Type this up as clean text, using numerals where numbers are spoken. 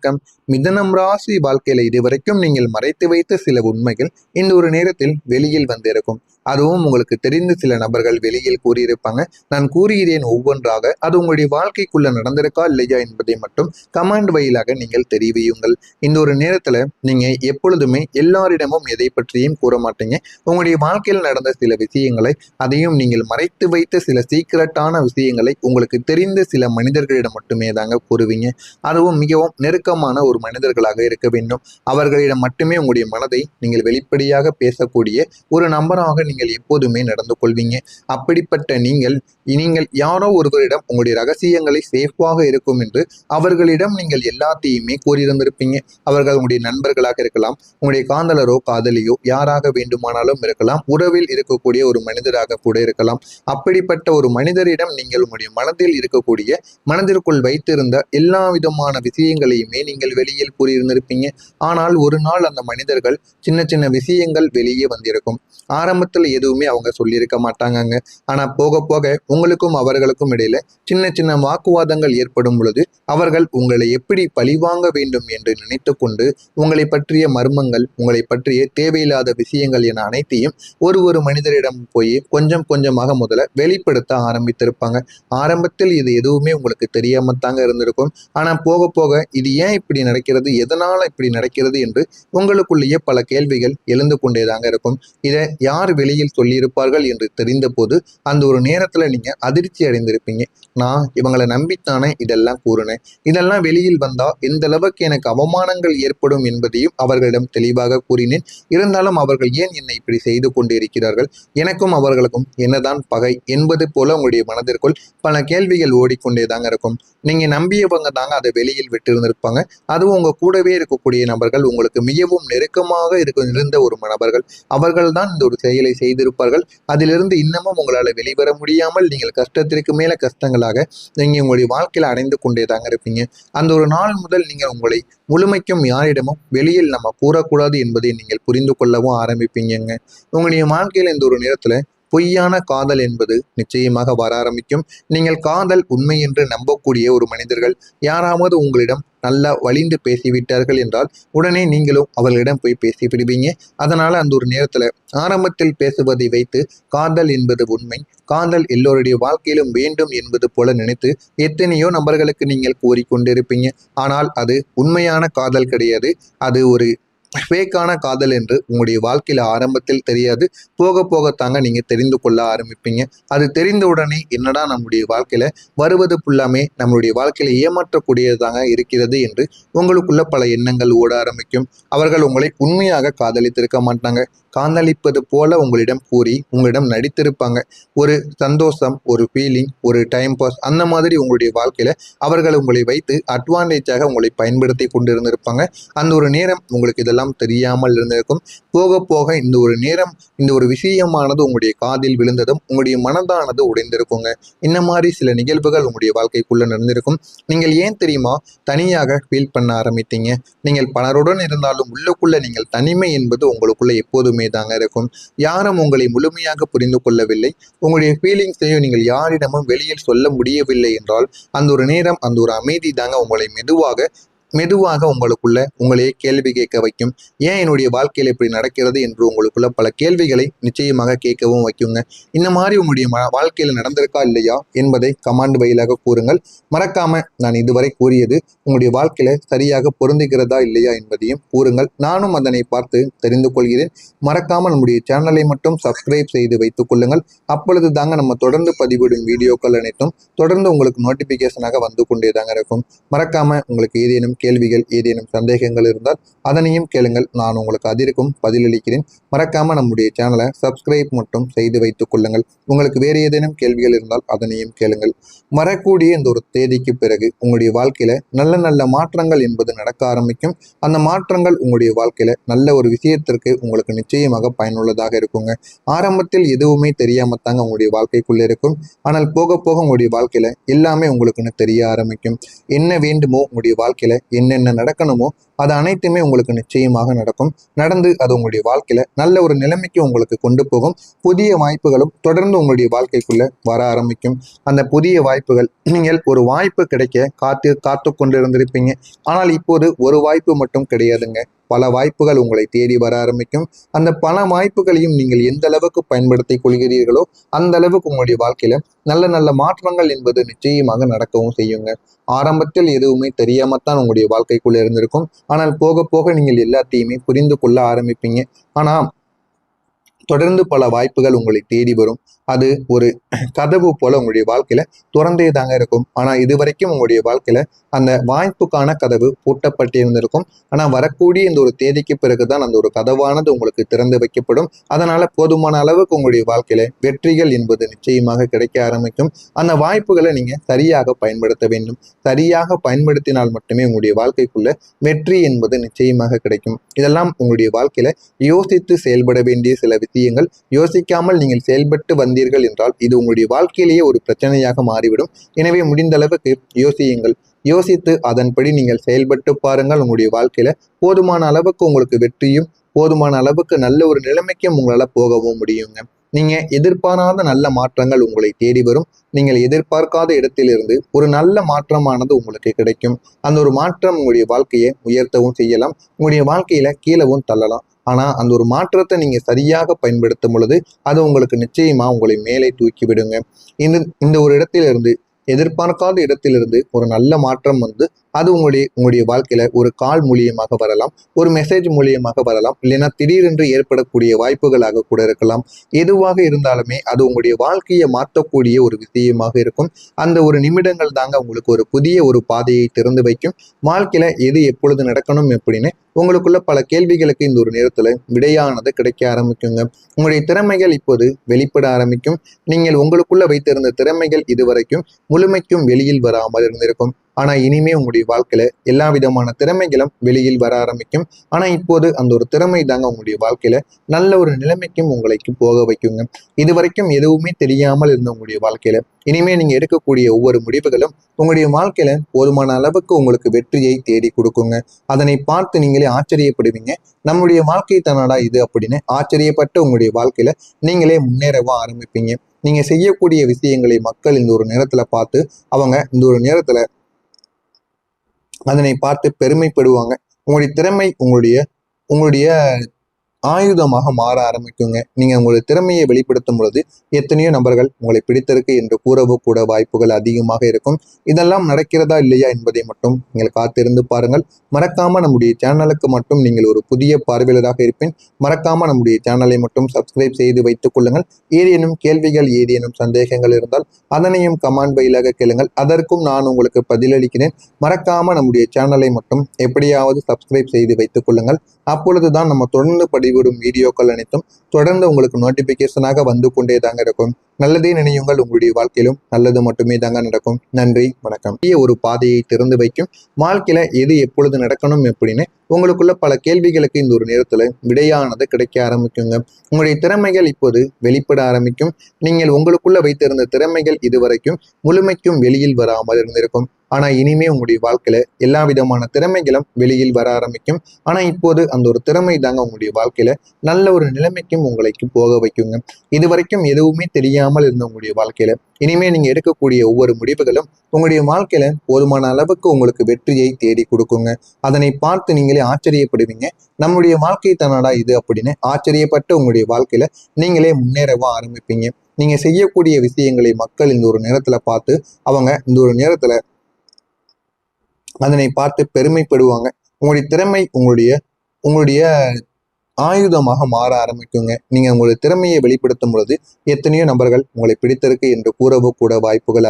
வணக்கம். மிதுனம் ராசி வாழ்க்கையில இதுவரைக்கும் நீங்கள் மறைத்து வைத்த சில உண்மைகள் இந்த ஒரு நேரத்தில் வெளியில் வந்திருக்கும். அதுவும் உங்களுக்கு தெரிந்த சில நபர்கள் வெளியில் கூறியிருப்பாங்க. நான் கூறுகிறேன் ஒவ்வொன்றாக, அது உங்களுடைய வாழ்க்கைக்குள்ள நடந்திருக்கா இல்லையா என்பதை மட்டும் கமெண்ட் வழியாக நீங்கள் தெரிவியுங்கள். இந்த ஒரு நேரத்துல நீங்க எப்பொழுதுமே எல்லாரிடமும் எதை பற்றியும் கூற மாட்டீங்க. உங்களுடைய வாழ்க்கையில் நடந்த சில விஷயங்களை, அதையும் நீங்கள் மறைத்து வைத்த சில சீக்கிரட்டான விஷயங்களை உங்களுக்கு தெரிந்த சில மனிதர்களிடம் மட்டுமே தாங்க கூறுவீங்க. அதுவும் மிகவும் நெருக்கமான ஒரு மனிதர்களாக இருக்க வேண்டும். அவர்களிடம் மட்டுமே உங்களுடைய மனதை நீங்கள் வெளிப்படையாக பேசக்கூடிய ஒரு நபராக நீங்கள் எப்போதுமே நடந்து கொள்வீங்க. அப்படிப்பட்ட நீங்கள் நீங்கள் யாரோ ஒருவரிடம் உங்களுடைய ரகசியங்களை சேஃபாக இருக்கும் என்று அவர்களிடம் நீங்கள் எல்லாத்தையுமே கூறியிருந்திருப்பீங்க. அவர்கள் உங்களுடைய நண்பர்களாக இருக்கலாம், உங்களுடைய காதலரோ காதலியோ யாராக வேண்டுமானாலும் இருக்கலாம், உறவில் இருக்கக்கூடிய ஒரு மனிதராக கூட இருக்கலாம். அப்படிப்பட்ட ஒரு மனிதரிடம் நீங்கள் உங்களுடைய மனதில் இருக்கக்கூடிய மனதிற்குள் வைத்திருந்த எல்லா விதமான விஷயங்களையுமே நீங்கள் வெளியில் கூறியிருந்திருப்பீங்க. ஆனால் ஒரு நாள் அந்த மனிதர்கள் சின்ன சின்ன விஷயங்கள் வெளியே வந்திருக்கும். ஆரம்பத்தில் எதுவுமே அவங்க சொல்லியிருக்க மாட்டாங்க. ஆனா போக போக உங்களுக்கும் அவர்களுக்கும் இடையில சின்ன சின்ன வாக்குவாதங்கள் ஏற்படும் பொழுது அவர்கள் உங்களை எப்படி பழிவாங்க வேண்டும் என்று நினைத்து கொண்டு உங்களை பற்றிய மர்மங்கள், உங்களை பற்றிய தேவையில்லாத விஷயங்கள் என அனைத்தையும் ஒரு மனிதரிடம் போய் கொஞ்சம் கொஞ்சமாக முதல்ல வெளிப்படுத்த ஆரம்பித்திருப்பாங்க. ஆரம்பத்தில் இது எதுவுமே உங்களுக்கு தெரியாமத்தாங்க இருந்திருக்கும். ஆனா போக போக இது ஏன் இப்படி நடக்கிறது, எதனால இப்படி நடக்கிறது என்று உங்களுக்குள்ளேயே பல கேள்விகள் எழுந்து கொண்டேதாங்க இருக்கும். இதை யார் வெளியில் சொல்லியிருப்பார்கள் என்று தெரிந்த போது அந்த ஒரு நேரத்துல நீங்க அதிர்ச்சி அடைந்திருப்பீங்க. நான் இவங்களை நம்பித்தானே இதெல்லாம் கூறினேன், இதெல்லாம் வெளியில் வந்தா எந்த அளவுக்கு எனக்கு அவமானங்கள் ஏற்படும் என்பதையும் அவர்களிடம் தெளிவாக கூறினேன். இருந்தாலும் அவர்கள் ஏன் என்னை இப்படி செய்து கொண்டு இருக்கிறார்கள், எனக்கும் அவர்களுக்கும் என்னதான் பகை என்பது போல உங்களுடைய மனதிற்குள் பல கேள்விகள் ஓடிக்கொண்டேதாங்க இருக்கும். நீங்க நம்பியவங்க தாங்க அதை வெளியில் விட்டிருந்திருப்பாங்க. அதுவும் உங்க கூடவே இருக்கக்கூடிய நபர்கள், உங்களுக்கு மிகவும் நெருக்கமாக இருந்த ஒரு நபர்கள், அவர்கள் தான் இந்த ஒரு செயலை செய்திருப்பார்கள். அதிலிருந்து இன்னமும் உங்களால் வெளிவர முடியாமல் நீங்கள் கஷ்டத்திற்கு மேல கஷ்டங்களாக நீங்க உங்களுடைய வாழ்க்கையில அடைந்து கொண்டேதாங்க இருப்பீங்க. அந்த ஒரு நாள் முதல் நீங்கள் உங்களை முழுமைக்கும் யாரிடமும் வெளியில் நம்ம கூறக்கூடாது என்பதை நீங்கள் புரிந்து கொள்ளவும் ஆரம்பிப்பீங்க. உங்களுடைய வாழ்க்கையில இந்த ஒரு நேரத்துல பொய்யான காதல் என்பது நிச்சயமாக வர ஆரம்பிக்கும். நீங்கள் காதல் உண்மை என்று நம்பக்கூடிய ஒரு மனிதர்கள் யாராவது உங்களிடம் நல்லா வலிந்து பேசிவிட்டார்கள் என்றால் உடனே நீங்களும் அவர்களிடம் போய் பேசிவிடுவீங்க. அதனால அந்த ஒரு நேரத்துல ஆரம்பத்தில் பேசுவதை வைத்து காதல் என்பது உண்மை, காதல் எல்லோருடைய வாழ்க்கையிலும் வேண்டும் என்பது போல நினைத்து எத்தனையோ நபர்களுக்கு நீங்கள் கூறிக்கொண்டிருப்பீங்க. ஆனால் அது உண்மையான காதல் கிடையாது. அது ஒரு ஃபேக்கான காதல் என்று உங்களுடைய வாழ்க்கையில ஆரம்பத்தில் தெரியாது. போக போகத்தாங்க நீங்க தெரிந்து கொள்ள ஆரம்பிப்பீங்க. அது தெரிந்த உடனே என்னடா நம்முடைய வாழ்க்கையில வருவது ஃபுல்லாமே நம்மளுடைய வாழ்க்கையில ஏமாற்றக்கூடியதாங்க இருக்கிறது என்று உங்களுக்குள்ள பல எண்ணங்கள் ஓட ஆரம்பிக்கும். அவர்கள் உங்களை உண்மையாக காதலித்திருக்க மாட்டாங்க. காதலிப்பது போல உங்களிடம் கூறி உங்களிடம் நடித்திருப்பாங்க. ஒரு சந்தோஷம், ஒரு ஃபீலிங், ஒரு டைம் பாஸ், அந்த மாதிரி உங்களுடைய வாழ்க்கையில அவர்கள் உங்களை வைத்து அட்வான்டேஜாக உங்களை பயன்படுத்தி கொண்டிருந்திருப்பாங்க. அந்த ஒரு நேரம் உங்களுக்கு இதெல்லாம் தெரியாமல் இருந்திருக்கும். போக போக இந்த ஒரு நேரம், இந்த ஒரு விஷயமானது உங்களுடைய காதில் விழுந்ததும் உங்களுடைய மனதானது உடைந்திருக்குங்க. இந்த மாதிரி சில நிகழ்வுகள் உங்களுடைய வாழ்க்கைக்குள்ள நடந்திருக்கும். நீங்கள் ஏன் தெரியுமா தனியாக ஃபீல் பண்ண ஆரம்பித்தீங்க? நீங்கள் பலருடன் இருந்தாலும் உள்ளுக்குள்ள நீங்கள் தனிமை என்பது உங்களுக்குள்ள எப்போதுமே தாங்க இருக்கும். யாரும் உங்களை முழுமையாக புரிந்து கொள்ளவில்லை. உங்களுடைய ஃபீலிங்ஸையும் நீங்கள் யாரிடமும் வெளியில் சொல்ல முடியவில்லை என்றால் அந்த ஒரு நேரம், அந்த ஒரு அமைதி தாங்க உங்களை மெதுவாக மெதுவாக உங்களுக்குள்ள உங்களையே கேள்வி கேட்க வைக்கும். ஏன் என்னுடைய வாழ்க்கையில் இப்படி நடக்கிறது என்று உங்களுக்குள்ள பல கேள்விகளை நிச்சயமாக கேட்கவும் வைக்குங்க. இந்த மாதிரி உங்களுடைய வாழ்க்கையில் நடந்திருக்கா இல்லையா என்பதை கமாண்ட் வழியாக கூறுங்கள். மறக்காம நான் இதுவரை கூறியது உங்களுடைய வாழ்க்கையில சரியாக பொருந்துகிறதா இல்லையா என்பதையும் கூறுங்கள். நானும் அதனை பார்த்து தெரிந்து கொள்கிறேன். மறக்காம நம்முடைய சேனலை மட்டும் சப்ஸ்கிரைப் செய்து வைத்துக் கொள்ளுங்கள். அப்பொழுது தாங்க நம்ம தொடர்ந்து பதிவிடும் வீடியோக்கள் அனைத்தும் தொடர்ந்து உங்களுக்கு நோட்டிபிகேஷனாக வந்து கொண்டே தாங்க இருக்கும். மறக்காம உங்களுக்கு ஏதேனும் கேள்விகள், ஏதேனும் சந்தேகங்கள் இருந்தால் அதனையும் கேளுங்கள். நான் உங்களுக்கு அதிற்கும் பதிலளிக்கிறேன். மறக்காம நம்முடைய சேனலை சப்ஸ்கிரைப் மட்டும் செய்து வைத்துக் கொள்ளுங்கள். உங்களுக்கு வேறு ஏதேனும் கேள்விகள் இருந்தால் அதனையும் கேளுங்கள். வரக்கூடிய இந்த ஒரு தேதிக்கு பிறகு உங்களுடைய வாழ்க்கையில நல்ல நல்ல மாற்றங்கள் என்பது நடக்க ஆரம்பிக்கும். அந்த மாற்றங்கள் உங்களுடைய வாழ்க்கையில நல்ல ஒரு விஷயத்திற்கு உங்களுக்கு நிச்சயமாக பயனுள்ளதாக இருக்குங்க. ஆரம்பத்தில் எதுவுமே தெரியாமத்தாங்க உங்களுடைய வாழ்க்கைக்குள்ள இருக்கும். ஆனால் போக போக உங்களுடைய வாழ்க்கையில எல்லாமே உங்களுக்குன்னு தெரிய ஆரம்பிக்கும். என்ன வேண்டுமோ உங்களுடைய வாழ்க்கையில என்னென்ன நடக்கணுமோ அது அனைத்துமே உங்களுக்கு நிச்சயமாக நடக்கும். நடந்து அது உங்களுடைய வாழ்க்கையில நல்ல ஒரு நிலைமைக்கு உங்களுக்கு கொண்டு போகும். புதிய வாய்ப்புகளும் தொடர்ந்து உங்களுடைய வாழ்க்கைக்குள்ள வர ஆரம்பிக்கும். அந்த புதிய வாய்ப்புகள், நீங்கள் ஒரு வாய்ப்பு கிடைக்க காத்து கொண்டு இருந்திருப்பீங்க. ஆனால் இப்போது ஒரு வாய்ப்பு மட்டும் கிடையாதுங்க, பல வாய்ப்புகள் உங்களை தேடி வர ஆரம்பிக்கும். அந்த பல வாய்ப்புகளையும் நீங்கள் எந்த அளவுக்கு பயன்படுத்திக் கொள்கிறீர்களோ அந்த அளவுக்கு உங்களுடைய வாழ்க்கையில நல்ல நல்ல மாற்றங்கள் என்பது நிச்சயமாக நடக்கவும் செய்யுங்க. ஆரம்பத்தில் எதுவுமே தெரியாமத்தான் உங்களுடைய வாழ்க்கைக்குள்ள இருந்திருக்கும். ஆனால் போக போக நீங்கள் எல்லாத்தையுமே புரிந்து கொள்ள ஆரம்பிப்பீங்க. ஆனா தொடர்ந்து பல வாய்ப்புகள் உங்களை தேடி வரும். அது ஒரு கதவு போல உங்களுடைய வாழ்க்கையில திறந்தே தாங்க இருக்கும். ஆனா இதுவரைக்கும் உங்களுடைய வாழ்க்கையில அந்த வாய்ப்புக்கான கதவு பூட்டப்பட்டிருந்திருக்கும். ஆனா வரக்கூடிய இந்த ஒரு தேதிக்கு பிறகுதான் அந்த ஒரு கதவானது உங்களுக்கு திறந்து வைக்கப்படும். அதனால போதுமான அளவுக்கு உங்களுடைய வாழ்க்கையில வெற்றிகள் என்பது நிச்சயமாக கிடைக்க ஆரம்பிக்கும். அந்த வாய்ப்புகளை நீங்க சரியாக பயன்படுத்த வேண்டும். சரியாக பயன்படுத்தினால் மட்டுமே உங்களுடைய வாழ்க்கைக்குள்ள வெற்றி என்பது நிச்சயமாக கிடைக்கும். இதெல்லாம் உங்களுடைய வாழ்க்கையில யோசித்து செயல்பட வேண்டிய சில விஷயங்கள். யோசிக்காமல் நீங்கள் செயல்பட்டு வந்தீர்கள் என்றால் இது உங்களுடைய வாழ்க்கையிலேயே ஒரு பிரச்சனையாக மாறிவிடும். எனவே முடிந்த அளவுக்கு யோசியுங்கள். யோசித்து அதன்படி நீங்கள் செயல்பட்டு பாருங்கள். உங்களுடைய வாழ்க்கையில போதுமான அளவுக்கு உங்களுக்கு வெற்றியும், போதுமான அளவுக்கு நல்ல ஒரு நிலைமைக்கும் உங்களால போகவும் முடியுங்க. நீங்க எதிர்பாராத நல்ல மாற்றங்கள் உங்களை தேடி வரும். நீங்கள் எதிர்பார்க்காத இடத்திலிருந்து ஒரு நல்ல மாற்றமானது உங்களுக்கு கிடைக்கும். அந்த ஒரு மாற்றம் உங்களுடைய வாழ்க்கையை உயர்த்தவும் செய்யலாம், உங்களுடைய வாழ்க்கையில கீழவும் தள்ளலாம். ஆனா அந்த ஒரு மாற்றத்தை நீங்க சரியாக பயன்படுத்தும் பொழுது அது உங்களுக்கு நிச்சயமா உங்களை மேலே தூக்கி விடுங்க. இந்த இந்த ஒரு இடத்திலிருந்து, எதிர்பார்க்காத இடத்திலிருந்து ஒரு நல்ல மாற்றம் வந்து அது உங்களுடைய வாழ்க்கையில ஒரு கால் மூலியமாக வரலாம், ஒரு மெசேஜ் மூலியமாக வரலாம், இல்லைன்னா திடீரென்று ஏற்படக்கூடிய வாய்ப்புகளாக கூட இருக்கலாம். எதுவாக இருந்தாலுமே அது உங்களுடைய வாழ்க்கையை மாற்றக்கூடிய ஒரு விஷயமாக இருக்கும். அந்த ஒரு நிமிடங்கள் தாங்க உங்களுக்கு ஒரு புதிய ஒரு பாதையை திறந்து வைக்கும். வாழ்க்கையில எது எப்பொழுது நடக்கணும் எப்படின்னு உங்களுக்குள்ள பல கேள்விகளுக்கு இந்த ஒரு நேரத்துல விடையானது கிடைக்க ஆரம்பிக்குங்க. உங்களுடைய திறமைகள் இப்போது வெளிப்பட ஆரம்பிக்கும். நீங்கள் உங்களுக்குள்ள வைத்திருந்த திறமைகள் இதுவரைக்கும் முழுமைக்கும் வெளியில் வராமல் இருந்திருக்கும். ஆனா இனிமே உங்களுடைய வாழ்க்கையில எல்லா விதமான திறமைகளும் வெளியில் வர ஆரம்பிக்கும். ஆனா இப்போது அந்த ஒரு திறமை தாங்க உங்களுடைய வாழ்க்கையில நல்ல ஒரு நிலைமைக்கும் உங்களுக்கு போக வைக்குங்க. இதுவரைக்கும் எதுவுமே தெரியாமல் இருந்த உங்களுடைய வாழ்க்கையில இனிமே நீங்க எடுக்கக்கூடிய ஒவ்வொரு முடிவுகளும் உங்களுடைய வாழ்க்கையில போதுமான அளவுக்கு உங்களுக்கு வெற்றியை தேடி கொடுக்குங்க. அதனை பார்த்து நீங்களே ஆச்சரியப்படுவீங்க. நம்முடைய வாழ்க்கை தானடா இது அப்படின்னு ஆச்சரியப்பட்டு உங்களுடைய வாழ்க்கையில நீங்களே முன்னேறவும் ஆரம்பிப்பீங்க. நீங்க செய்யக்கூடிய விஷயங்களை மக்கள் இந்த ஒரு நேரத்துல பார்த்து அவங்க இந்த ஒரு நேரத்துல அதனை பார்த்து பெருமைப்படுவாங்க. உங்களுடைய திறமை உங்களுடைய உங்களுடைய ஆயுதமாக மாற ஆரம்பிக்குங்க. நீங்க உங்களுடைய திறமையை வெளிப்படுத்தும் பொழுது எத்தனையோ நபர்கள் உங்களை பிடித்திருக்கு என்று கூறவோ கூட வாய்ப்புகள் அதிகமாக இருக்கும். இதெல்லாம் நடக்கிறதா இல்லையா என்பதை மட்டும் நீங்கள் காத்திருந்து பாருங்கள். மறக்காம நம்முடைய சேனலுக்கு மட்டும் நீங்கள் ஒரு புதிய பார்வையாளராக இருப்பேன். மறக்காம நம்முடைய சேனலை மட்டும் சப்ஸ்கிரைப் செய்து வைத்துக் கொள்ளுங்கள். ஏதேனும் கேள்விகள், ஏதேனும் சந்தேகங்கள் இருந்தால் அதனையும் கமெண்ட் பையிலாக கேளுங்கள். அதற்கும் நான் உங்களுக்கு பதிலளிக்கிறேன். மறக்காம நம்முடைய சேனலை மட்டும் எப்படியாவது சப்ஸ்கிரைப் செய்து வைத்துக் கொள்ளுங்கள். அப்பொழுதுதான் நம்ம தொடர்ந்து பதிவிடும் வீடியோக்கள் அனைத்தும் தொடர்ந்து உங்களுக்கு நோட்டிபிகேஷனாக வந்து கொண்டே தாங்க இருக்கும். நல்லதே நினையுங்கள், உங்களுடைய வாழ்க்கையிலும் நல்லது மட்டுமே தாங்க நடக்கும். நன்றி, வணக்கம். ஒரு பாதையை திறந்து வைக்கும். வாழ்க்கையில எது எப்பொழுது நடக்கணும் எப்படின்னு உங்களுக்குள்ள பல கேள்விகளுக்கு இந்த ஒரு நேரத்துல விடையானது கிடைக்க ஆரம்பிக்குங்க. உங்களுடைய திறமைகள் இப்போது வெளிப்பட ஆரம்பிக்கும். நீங்கள் உங்களுக்குள்ள வைத்திருந்த திறமைகள் இதுவரைக்கும் முழுமைக்கும் வெளியில் வராமல் இருந்திருக்கும். ஆனா இனிமே உங்களுடைய வாழ்க்கையில எல்லா விதமான திறமைகளும் வெளியில் வர ஆரம்பிக்கும். ஆனா இப்போது அந்த ஒரு திறமை தாங்க உங்களுடைய வாழ்க்கையில நல்ல ஒரு நிலைமைக்கும் உங்களுக்கு போக வைக்குங்க. இதுவரைக்கும் எதுவுமே தெரியாமல் இருந்த உங்களுடைய வாழ்க்கையில இனிமே நீங்க எடுக்கக்கூடிய ஒவ்வொரு முடிவுகளும் உங்களுடைய வாழ்க்கையில போதுமான அளவுக்கு உங்களுக்கு வெற்றியை தேடி கொடுக்குங்க. அதனை பார்த்து நீங்களே ஆச்சரியப்படுவீங்க. நம்முடைய வாழ்க்கை தானடா இது அப்படின்னு ஆச்சரியப்பட்டு உங்களுடைய வாழ்க்கையில நீங்களே முன்னேறவும் ஆரம்பிப்பீங்க. நீங்க செய்யக்கூடிய விஷயங்களை மக்கள் இந்த ஒரு நேரத்துல பார்த்து அவங்க இந்த ஒரு நேரத்துல அதனை பார்த்து பெருமைப்படுவாங்க. உங்களுடைய திறமை உங்களுடைய உங்களுடைய ஆயுதமாக மாற ஆரம்பிக்குங்க. நீங்க உங்களுடைய திறமையை வெளிப்படுத்தும் பொழுது எத்தனையோ நபர்கள் உங்களை பிடித்திருக்கு என்று கூறவோ கூட வாய்ப்புகள்